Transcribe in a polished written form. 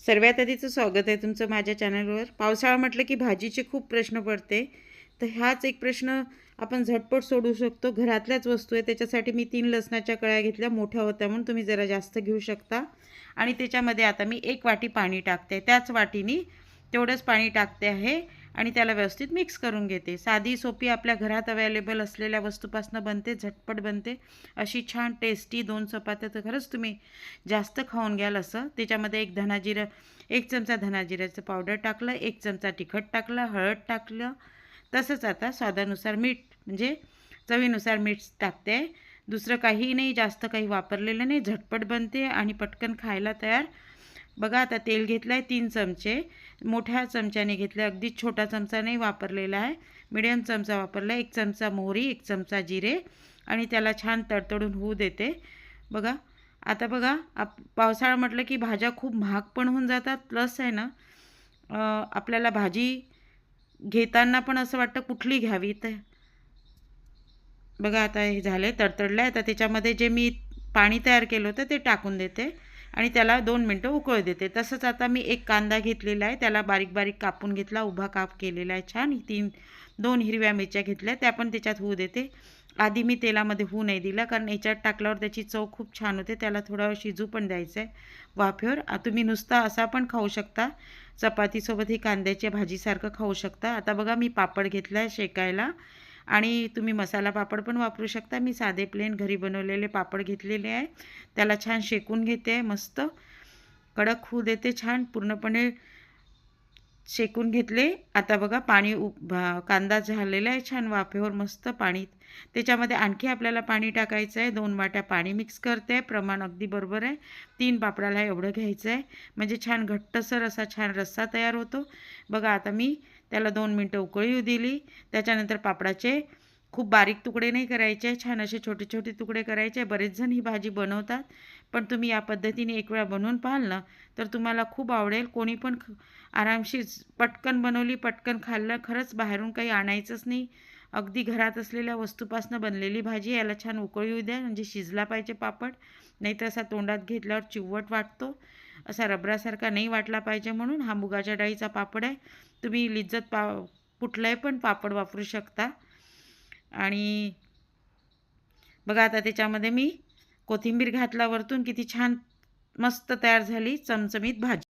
सर्वात आधीचं स्वागत आहे तुमचं माझ्या चॅनलवर। पावसाळा म्हटलं की भाजीचे खूप प्रश्न पडते, तर हाच एक प्रश्न आपण झटपट सोडवू शकतो। घरातल्याच वस्तू आहे, त्याच्यासाठी मी 3 लसणाच्या कळ्या घेतल्या, मोठ्या होत्या म्हणून तुम्ही जरा जास्त घेऊ शकता। आणि त्याच्यामध्ये आता मी 1 वाटी पाणी टाकते, त्याच वाटीने तेवढंच पाणी टाकते आहे आणि त्याला व्यवस्थित मिक्स करून घेते। साधी सोपी आपल्या घरात अवेलेबल असलेल्या वस्तूपासून बनते, झटपट बनते अशी छान टेस्टी 2 चपात्या तर खरंच तुम्ही जास्त खाऊन घ्याल असं। त्याच्यामध्ये 1 चमचा धनाजिऱ्याचं पावडर टाकलं, 1 चमचा तिखट टाकलं, हळद टाकलं, तसंच आता स्वादानुसार मीठ म्हणजे चवीनुसार मीठ टाकते। दुसरं काही नाही, जास्त काही वापरलेलं नाही, झटपट बनते आणि पटकन खायला तयार। बघा आता तेल घेतलं आहे 3 चमचे, मोठ्या चमच्याने घेतलं, अगदी छोटा चमचा नाही वापरलेला आहे, मीडियम चमचा वापरला। 1 चमचा मोहरी, 1 चमचा जिरे आणि त्याला छान तडतडून होऊ देते। बघा आता बघा पावसाळा म्हटलं की भाज्या खूप महाग पण होऊन जातात, प्लस आहे ना आपल्याला भाजी घेताना पण असं वाटतं कुठली घ्यावी। तर बघा आता हे झाले तडतडलं आहे, आता त्याच्यामध्ये जे मी पाणी तयार केलं होतं ते टाकून देते आणि त्याला 2 मिनटं उकळू देते। तसंच आता मी 1 कांदा घेतलेला आहे, त्याला बारीक बारीक कापून घेतला, उभा काप केलेला आहे छान। 2 हिरव्या मिरच्या घेतल्या, त्या पण त्याच्यात होऊ देते। आधी मी तेलामध्ये होऊ नाही दिला, कारण याच्यात टाकल्यावर त्याची चव खूप छान होते, त्याला थोडं शिजू पण द्यायचं आहे वाफेवर। तुम्ही नुसता असा पण खाऊ शकता, चपातीसोबत ही कांद्याच्या भाजीसारखं खाऊ शकता। आता बघा मी पापड घेतला आहे शेकायला आणि तुम्ही मसाला पापड पण वापरू शकता। मी साधे प्लेन घरी बनवलेले पापड घेतलेले आहे, त्याला छान शेकून घेते, मस्त कडक होऊ देते, छान पूर्णपणे शेकून घेतले। आता बघा पाणी कांदा झालेला आहे छान वाफेवर मस्त पाणी, त्याच्यामध्ये आणखी आपल्याला पाणी टाकायचं आहे। 2 वाट्या पाणी मिक्स करते, प्रमाण अगदी बरोबर आहे। 3 पापडाला एवढं घ्यायचं आहे, म्हणजे छान घट्टसर असा छान रस्सा तयार होतो। बघा आता मी त्याला 2 मिनटं उकळी येऊ दिली, त्याच्यानंतर पापडाचे खूप बारीक तुकडे नाही करायचे, छान असे छोटे छोटे तुकडे करायचे। बरेच जण ही भाजी बनवतात, पण तुम्ही या पद्धतीने एक वेळा बनवून पाहाल ना तर तुम्हाला खूप आवडेल। कोणी पण आरामशीर पटकन बनवली, पटकन खाल्लं, खरंच बाहेरून काही आणायचंच नाही, अगदी घरात असलेल्या वस्तूपासून बनलेली भाजी। याला छान उकळी येऊ द्या, म्हणजे शिजला पाहिजे पापड, नाहीतर असा तोंडात घेतल्यावर चिवट वाटतो, असा रबरासारखा नाही वाटला पाहिजे। म्हणून हा मुगाच्या डाळीचा पापड आहे, तुम्ही लिज्जत कुठलाही पण पापड वापरू शकता। आणि बघा आता त्याच्यामध्ये मी कोथिंबीर घातला वरतून, किती छान मस्त तयार झाली चमचमीत भाजी।